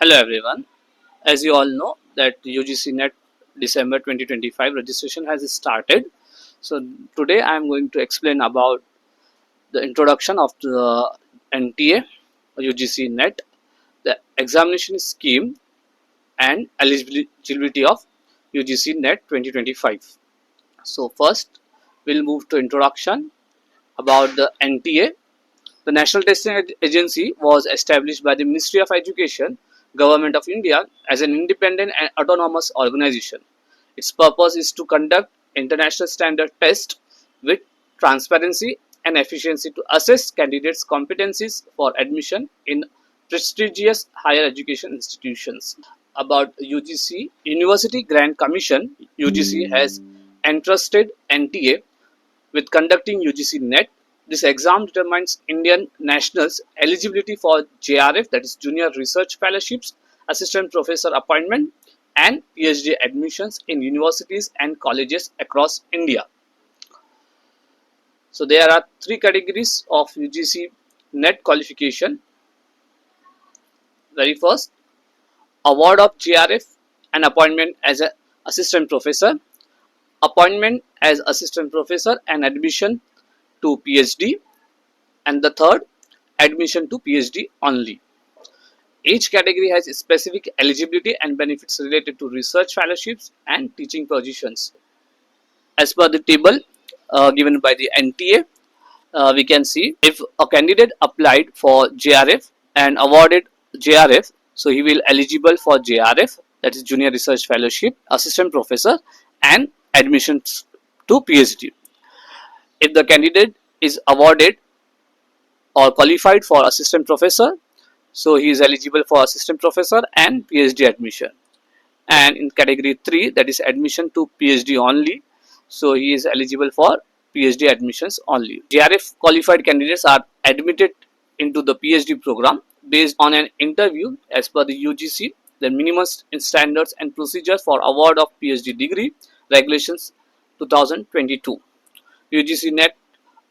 Hello everyone. As you all know that UGC NET December 2025 registration has started. So today I am going to explain about the introduction of the NTA UGC NET, the examination scheme and eligibility of UGC NET 2025. So first we'll move to introduction about the NTA. The National Testing Agency was established by the Ministry of Education, Government of India as an independent and autonomous organization. Its purpose is to conduct international standard tests with transparency and efficiency to assess candidates' competencies for admission in prestigious higher education institutions. About UGC, University Grant Commission, UGC has entrusted NTA with conducting UGC NET. This exam determines Indian nationals' eligibility for JRF, that is Junior Research Fellowships, Assistant Professor appointment, and Ph.D. admissions in universities and colleges across India. So there are three categories of UGC NET qualification. Very first, award of JRF and appointment as an assistant professor, appointment as assistant professor and admission to PhD, and the third, admission to PhD only. Each category has specific eligibility and benefits related to research fellowships and teaching positions. As per the table given by the NTA, we can see if a candidate applied for JRF and awarded JRF, so he will eligible for JRF, that is Junior Research Fellowship, Assistant Professor, and admissions to PhD. If the candidate is awarded or qualified for assistant professor, so he is eligible for assistant professor and PhD admission. And in category 3, that is admission to PhD only, so he is eligible for PhD admissions only. JRF qualified candidates are admitted into the PhD program based on an interview as per the UGC, the minimum standards and procedures for award of PhD degree regulations 2022. UGC NET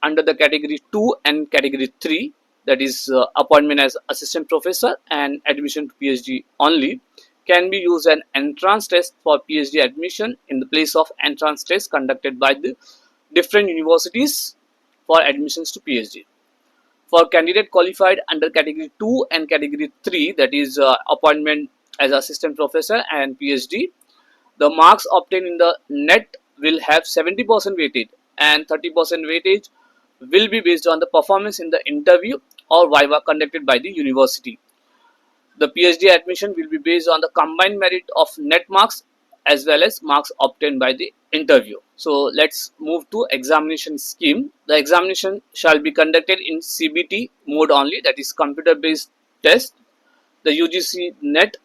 under the category 2 and category 3, that is appointment as assistant professor and admission to PhD only, can be used an entrance test for PhD admission in the place of entrance test conducted by the different universities for admissions to PhD. For candidate qualified under category 2 and category 3, that is appointment as assistant professor and PhD, the marks obtained in the NET will have 70% weightage and 30% weightage will be based on the performance in the interview or viva conducted by the university. The PhD admission will be based on the combined merit of NET marks as well as marks obtained by the interview. So let's move to examination scheme. The examination shall be conducted in CBT mode only, that is computer based test. The UGC NET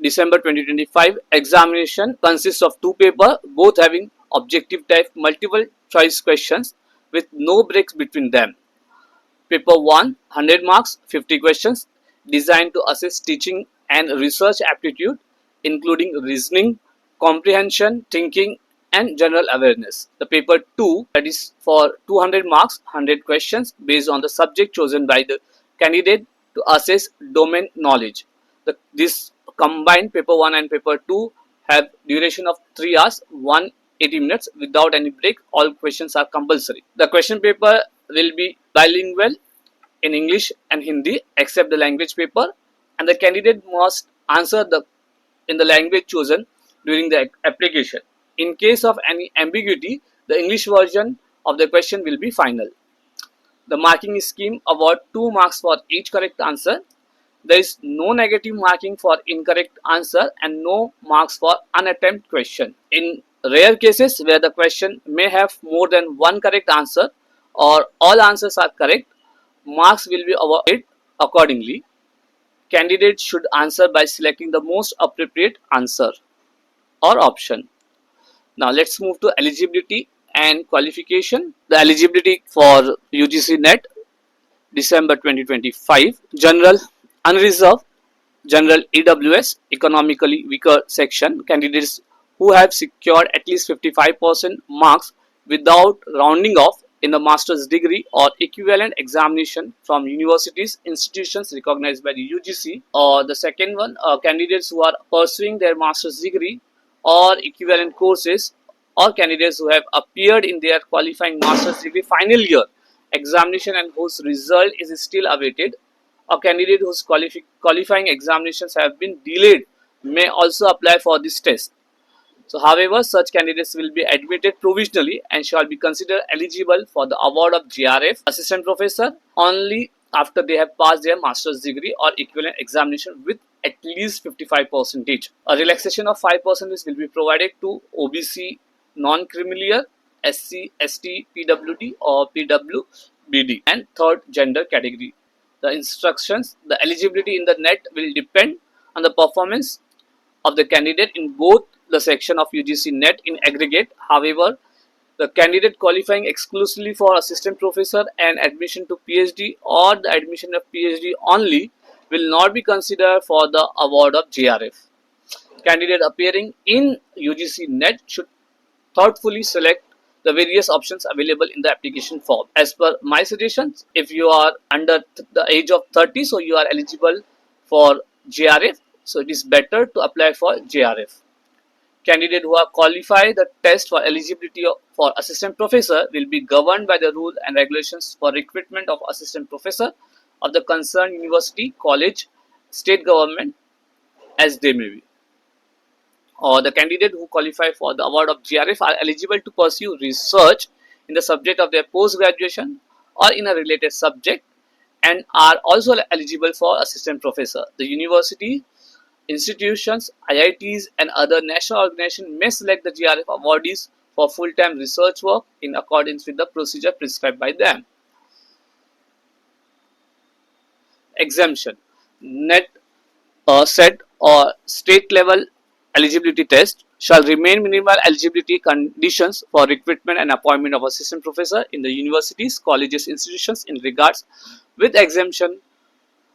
December 2025 examination consists of two papers, both having objective type multiple choice questions with no breaks between them. Paper 1, 100 marks, 50 questions, designed to assess teaching and research aptitude, including reasoning, comprehension, thinking, and general awareness. The paper 2, that is for 200 marks, 100 questions, based on the subject chosen by the candidate to assess domain knowledge. This combined paper 1 and paper 2 have duration of 3 hours, 180 minutes without any break. All questions are compulsory. The question paper will be bilingual in English and Hindi except the language paper, and the candidate must answer in the language chosen during the application. In case of any ambiguity, the English version of the question will be final. The marking scheme award 2 marks for each correct answer. There is no negative marking for incorrect answer and no marks for unattempted question. In rare cases where the question may have more than one correct answer or all answers are correct, marks will be awarded accordingly. Candidates should answer by selecting the most appropriate answer or option. Now let's move to eligibility and qualification. The eligibility for UGC NET December 2025, general, unreserved, general EWS, economically weaker section, candidates who have secured at least 55% marks without rounding off in the master's degree or equivalent examination from universities, institutions recognized by the UGC. Or the second one, candidates who are pursuing their master's degree or equivalent courses, or candidates who have appeared in their qualifying master's degree final year examination and whose result is still awaited. A candidate whose qualifying examinations have been delayed may also apply for this test. So, however, such candidates will be admitted provisionally and shall be considered eligible for the award of JRF assistant professor only after they have passed their master's degree or equivalent examination with at least 55%. A relaxation of 5% will be provided to OBC non-creamier, SC, ST, PWD or PWBD and third gender category. The instructions, the eligibility in the NET will depend on the performance of the candidate in both the section of UGC NET in aggregate. However, the candidate qualifying exclusively for assistant professor and admission to PhD or the admission of PhD only will not be considered for the award of JRF. Candidate appearing in UGC NET should thoughtfully select the various options available in the application form. As per my suggestions, if you are under the age of 30, so you are eligible for JRF, so it is better to apply for JRF. Candidates who are qualified the test for eligibility for assistant professor will be governed by the rules and regulations for recruitment of assistant professor of the concerned university, college, state government as they may be. Or the candidate who qualify for the award of JRF are eligible to pursue research in the subject of their post-graduation or in a related subject and are also eligible for assistant professor. The university, institutions, IITs and other national organizations may select the JRF awardees for full-time research work in accordance with the procedure prescribed by them. Exemption. NET, SET or state level eligibility test shall remain minimal eligibility conditions for recruitment and appointment of assistant professor in the universities, colleges, institutions in regards with exemption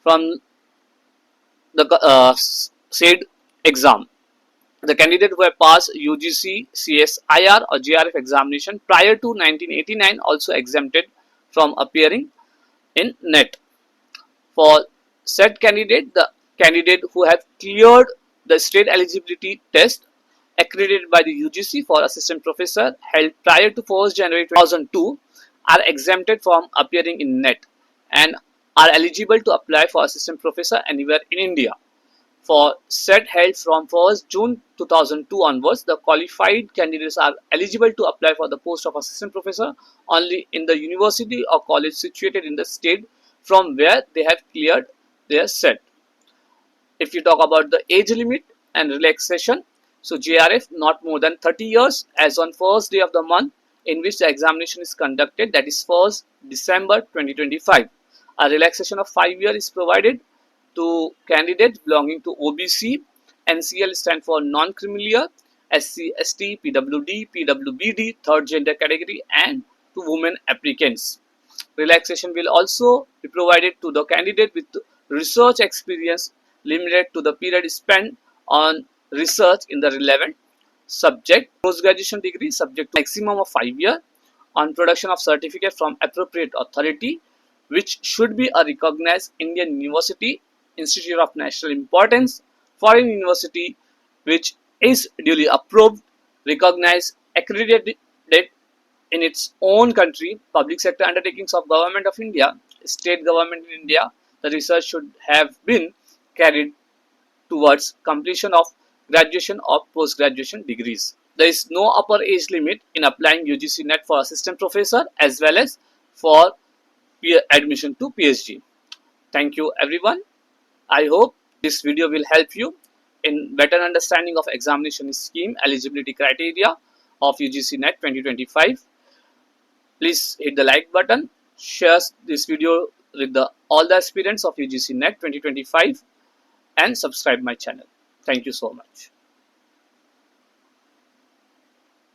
from the said exam. The candidate who have passed UGC, CSIR or JRF examination prior to 1989 also exempted from appearing in NET. For said candidate, the candidate who have cleared the state eligibility test accredited by the UGC for assistant professor held prior to 1st January 2002 are exempted from appearing in NET and are eligible to apply for assistant professor anywhere in India. For SET held from 1st June 2002 onwards, the qualified candidates are eligible to apply for the post of assistant professor only in the university or college situated in the state from where they have cleared their SET. If you talk about the age limit and relaxation, so JRF not more than 30 years as on first day of the month in which the examination is conducted, that is 1st December 2025. A relaxation of 5 years is provided to candidates belonging to OBC, NCL stand for non-creamier, SC, ST, PWD, PWBD, third gender category and to women applicants. Relaxation will also be provided to the candidate with research experience limited to the period spent on research in the relevant subject. Post-graduation degree subject to maximum of 5 years on production of certificate from appropriate authority, which should be a recognized Indian university, institute of national importance, foreign university, which is duly approved, recognized, accredited in its own country, public sector undertakings of Government of India, state government in India. The research should have been carried towards completion of graduation or post-graduation degrees. There is no upper age limit in applying UGC NET for assistant professor as well as for admission to PhD. Thank you everyone. I hope this video will help you in better understanding of examination scheme, eligibility criteria of UGC NET 2025. Please hit the like button, share this video with all the aspirants of UGC NET 2025 and subscribe my channel. Thank you so much.